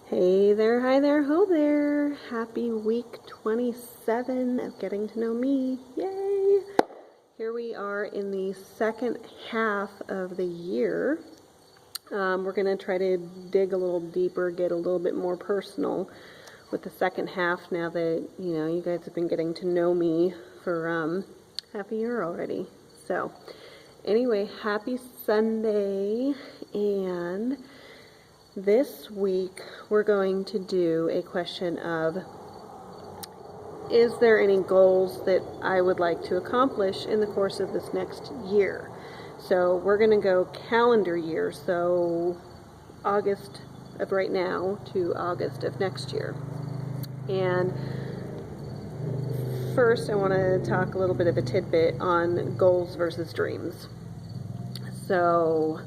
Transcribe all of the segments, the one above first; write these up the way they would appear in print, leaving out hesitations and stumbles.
Hey there, hi there, ho there. Happy week 27 of Getting to Know Me. Yay! Here we are in the second half of the year. We're going to try to dig a little deeper, get a little bit more personal with the second half now that, you guys have been getting to know me for half a year already. So, anyway, happy Sunday, and this week we're going to do a question of, is there any goals that I would like to accomplish in the course of this next year? So we're going to go calendar year, so August of right now to August of next year. And first I want to talk a little bit of a tidbit on goals versus dreams. So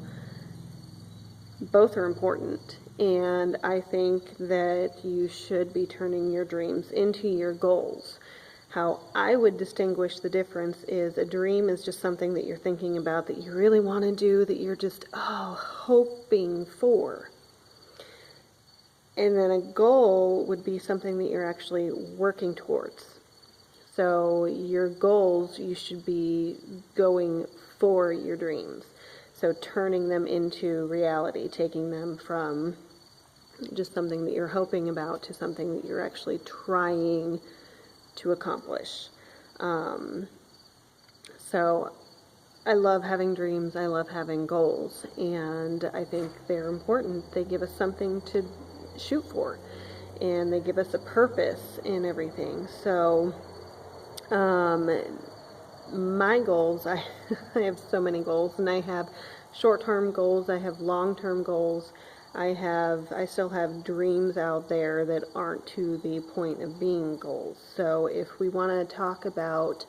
both are important, and I think that you should be turning your dreams into your goals. How I would distinguish the difference is a dream is just something that you're thinking about, that you really want to do, that you're just hoping for. And then a goal would be something that you're actually working towards. So your goals, you should be going for your dreams. So turning them into reality, taking them from just something that you're hoping about to something that you're actually trying to accomplish. So I love having dreams, I love having goals, and I think they're important. They give us something to shoot for, and they give us a purpose in everything. So my goals, I have so many goals, and I have short-term goals, I have long-term goals, I still have dreams out there that aren't to the point of being goals. So if we want to talk about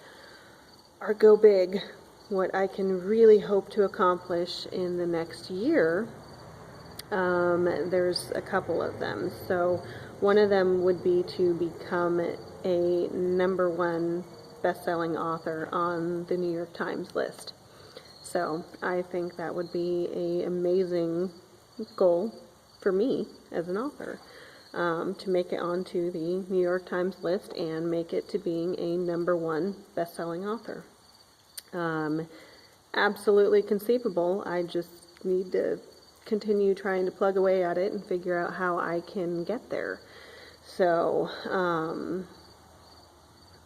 our go big, what I can really hope to accomplish in the next year, there's a couple of them. So one of them would be to become a #1 best-selling author on the New York Times list. So I think that would be an amazing goal for me as an author, to make it onto the New York Times list and make it to being a #1 best-selling author. Absolutely conceivable. I just need to continue trying to plug away at it and figure out how I can get there. So,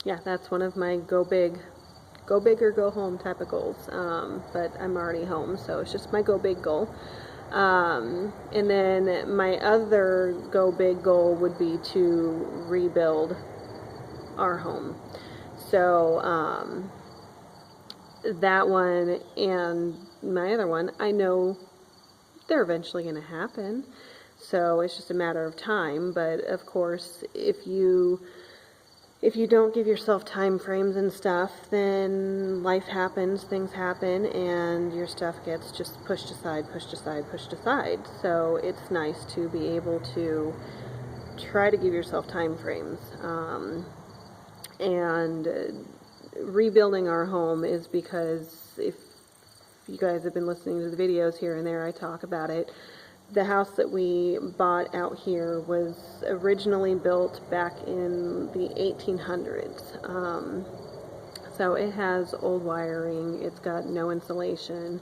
yeah, that's one of my go big or go home type of goals. But I'm already home, so it's just my go big goal. And then my other go big goal would be to rebuild our home. So that one and my other one, I know they're eventually going to happen. So it's just a matter of time. But of course, if you don't give yourself time frames and stuff, then life happens, things happen, and your stuff gets just pushed aside. So it's nice to be able to try to give yourself time frames. And rebuilding our home is because, if you guys have been listening to the videos here and there, I talk about it. The house that we bought out here was originally built back in the 1800s. So it has old wiring, it's got no insulation.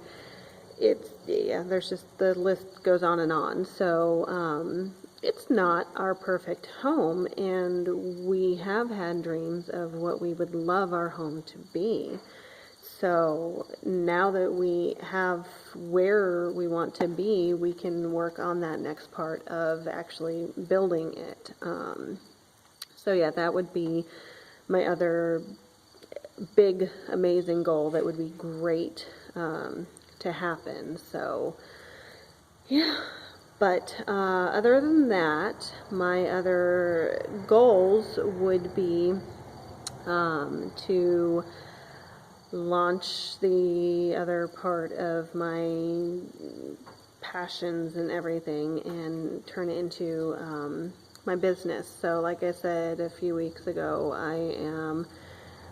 There's just, the list goes on and on. So it's not our perfect home, and we have had dreams of what we would love our home to be. So now that we have where we want to be, we can work on that next part of actually building it. So yeah, that would be my other big, amazing goal that would be great to happen. So yeah. But other than that, my other goals would be to launch the other part of my passions and everything and turn it into my business. So like I said a few weeks ago, I am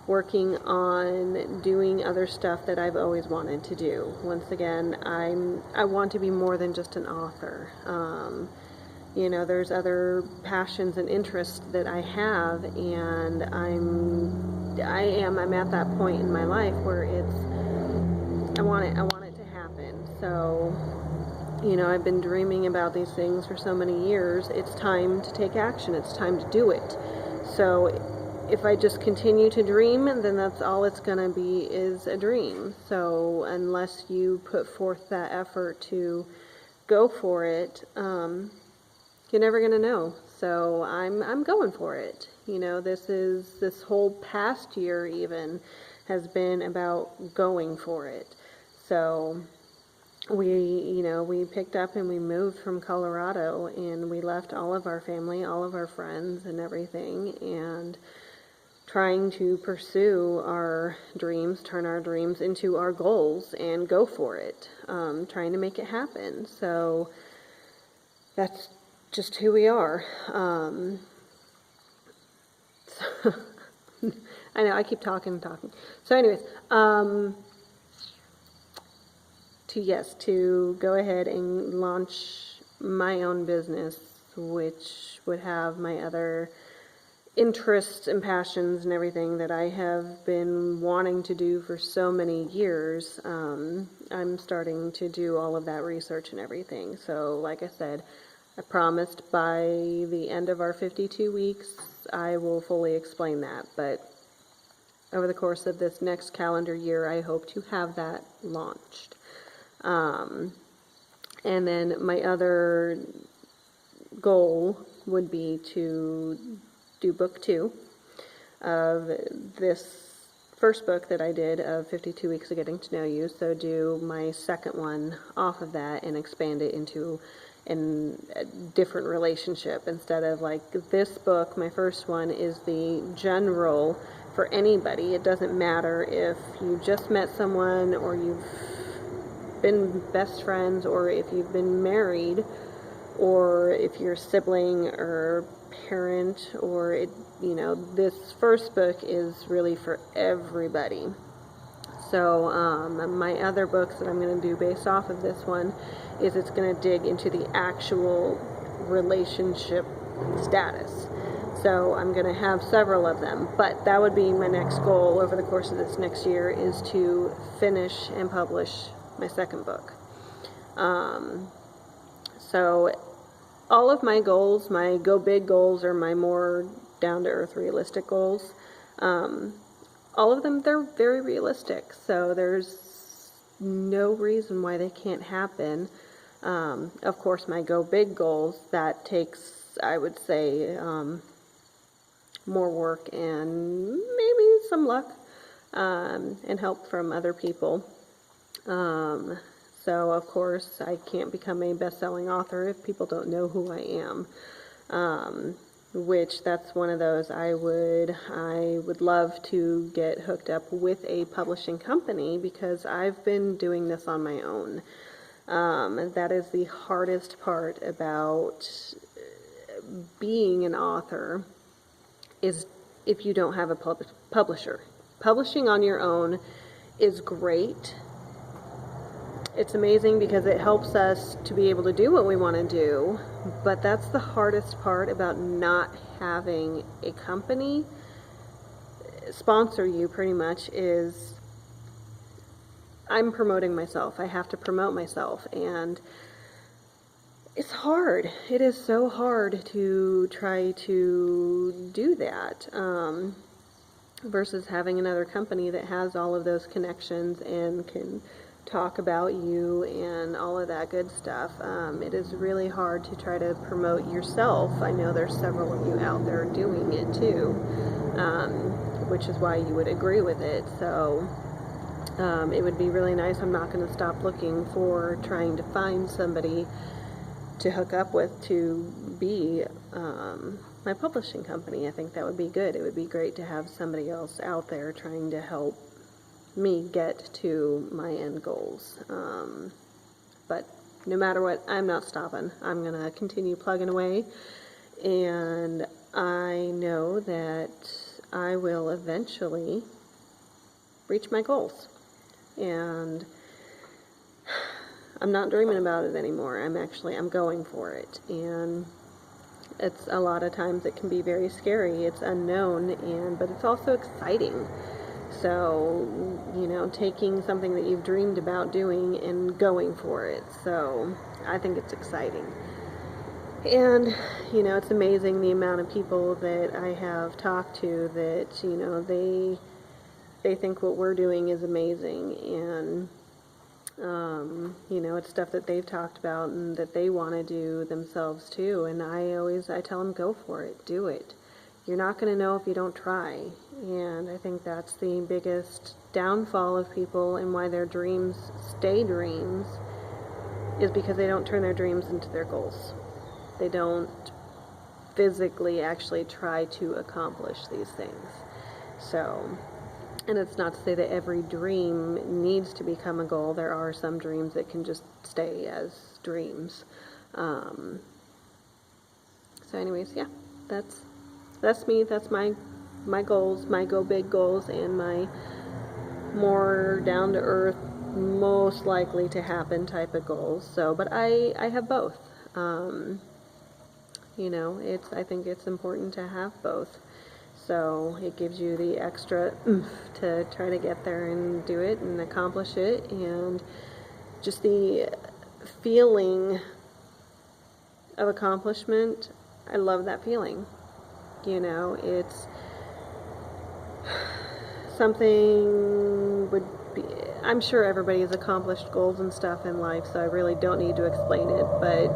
working on doing other stuff that I've always wanted to do. Once again, I want to be more than just an author. You know, there's other passions and interests that I have, and I'm at that point in my life where I want it to happen. So, you know, I've been dreaming about these things for so many years. It's time to take action. It's time to do it. So if I just continue to dream, then that's all it's going to be, is a dream. So unless you put forth that effort to go for it, you're never going to know. So I'm going for it. You know, this whole past year even has been about going for it. So we picked up and we moved from Colorado, and we left all of our family, all of our friends and everything, and trying to pursue our dreams, turn our dreams into our goals and go for it, trying to make it happen. So that's just who we are. So I know I keep talking. So anyways, to go ahead and launch my own business, which would have my other interests and passions and everything that I have been wanting to do for so many years. I'm starting to do all of that research and everything. So like I said, I promised by the end of our 52 weeks I will fully explain that, but over the course of this next calendar year I hope to have that launched. And then my other goal would be to do book 2 of this first book that I did of 52 Weeks of Getting to Know You. So do my second one off of that and expand it into a different relationship. Instead of like this book, my first one is the general for anybody. It doesn't matter if you just met someone, or you've been best friends, or if you've been married, or if you're a sibling or parent, or this first book is really for everybody. So my other books that I'm going to do based off of this one is it's going to dig into the actual relationship status. So I'm going to have several of them, but that would be my next goal over the course of this next year, is to finish and publish my second book. So all of my goals, my go big goals, or my more down-to-earth realistic goals, all of them, they're very realistic. So there's no reason why they can't happen. Of course, my go big goals, that takes, I would say, more work and maybe some luck, and help from other people. So of course I can't become a best-selling author if people don't know who I am, which that's one of those I would love to get hooked up with a publishing company, because I've been doing this on my own. That is the hardest part about being an author, is if you don't have a publisher. Publishing on your own is great. It's amazing because it helps us to be able to do what we want to do, but that's the hardest part about not having a company sponsor you, pretty much, is I'm promoting myself. I have to promote myself, and it's hard. It is so hard to try to do that, versus having another company that has all of those connections and can talk about you and all of that good stuff. It is really hard to try to promote yourself. I know there's several of you out there doing it too, which is why you would agree with it. So it would be really nice. I'm not going to stop looking for trying to find somebody to hook up with to be my publishing company. I think that would be good. It would be great to have somebody else out there trying to help me get to my end goals. But no matter what, I'm not stopping. I'm going to continue plugging away, and I know that I will eventually reach my goals. And I'm not dreaming about it anymore. I'm going for it. And It's a lot of times it can be very scary. It's unknown, but it's also exciting. So, you know, taking something that you've dreamed about doing and going for it. So, I think it's exciting. And, you know, it's amazing the amount of people that I have talked to that, you know, they think what we're doing is amazing, and you know, it's stuff that they've talked about and that they want to do themselves too. And I tell them, go for it, do it. You're not going to know if you don't try. And I think that's the biggest downfall of people, and why their dreams stay dreams, is because they don't turn their dreams into their goals. They don't physically actually try to accomplish these things. So, and it's not to say that every dream needs to become a goal. There are some dreams that can just stay as dreams. So anyways, yeah, that's me. That's my goals, my go big goals, and my more down to earth, most likely to happen type of goals. So, but I have both. You know, I think it's important to have both. So it gives you the extra oomph to try to get there and do it and accomplish it, and just the feeling of accomplishment. I love that feeling. You know, it's something would be, I'm sure everybody has accomplished goals and stuff in life, so I really don't need to explain it, but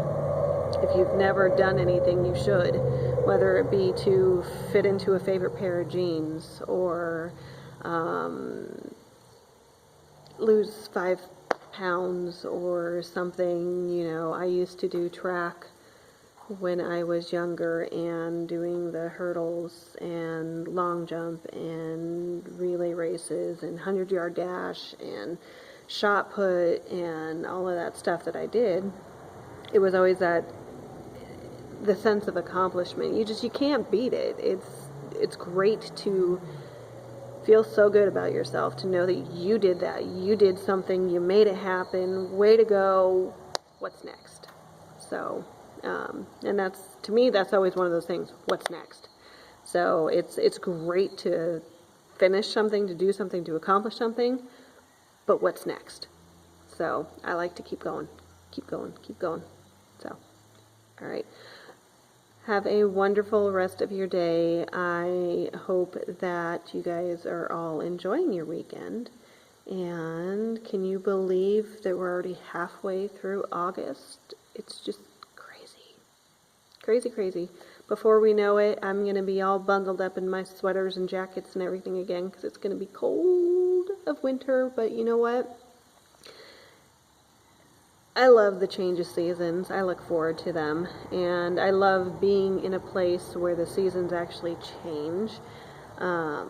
if you've never done anything, you should. Whether it be to fit into a favorite pair of jeans, or lose 5 pounds or something. You know, I used to do track when I was younger, and doing the hurdles and long jump and relay races and 100-yard dash and shot put and all of that stuff that I did. It was always the sense of accomplishment. You can't beat it. It's great to feel so good about yourself, to know that you did that. You did something, you made it happen. Way to go. What's next? So, and that's, to me, that's always one of those things. What's next? So it's great to finish something, to do something, to accomplish something, but what's next? So I like to keep going, keep going, keep going. So, all right. Have a wonderful rest of your day. I hope that you guys are all enjoying your weekend. And can you believe that we're already halfway through August? It's just crazy. Crazy, crazy. Before we know it, I'm going to be all bundled up in my sweaters and jackets and everything again, because it's going to be cold of winter. But you know what? I love the change of seasons. I look forward to them, and I love being in a place where the seasons actually change. I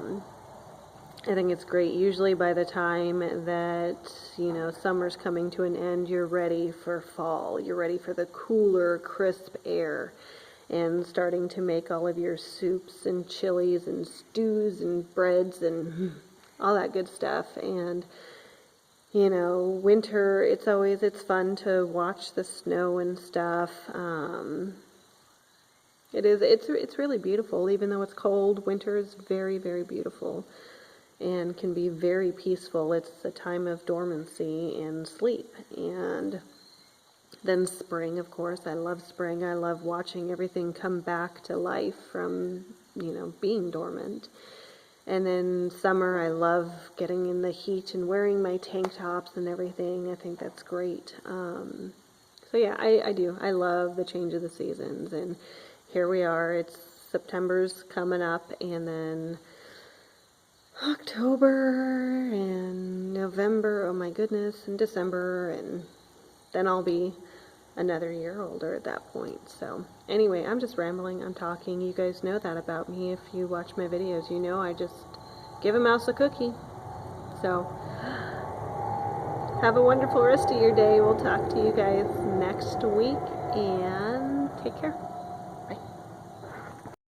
think it's great. Usually by the time that, you know, summer's coming to an end, you're ready for fall. You're ready for the cooler, crisp air, and starting to make all of your soups and chilies and stews and breads and all that good stuff. And you know, winter, it's fun to watch the snow and stuff. It's really beautiful. Even though it's cold, winter is very, very beautiful and can be very peaceful. It's a time of dormancy and sleep. And then spring, of course. I love spring. I love watching everything come back to life from, you know, being dormant. And then summer, I love getting in the heat and wearing my tank tops and everything. I think that's great. So yeah, I do. I love the change of the seasons. And here we are. September's coming up, and then October and November, oh my goodness, and December, and then I'll be another year older at that point. So anyway, I'm just rambling, I'm talking. You guys know that about me. If you watch my videos, you know I just give a mouse a cookie. So have a wonderful rest of your day. We'll talk to you guys next week, and take care.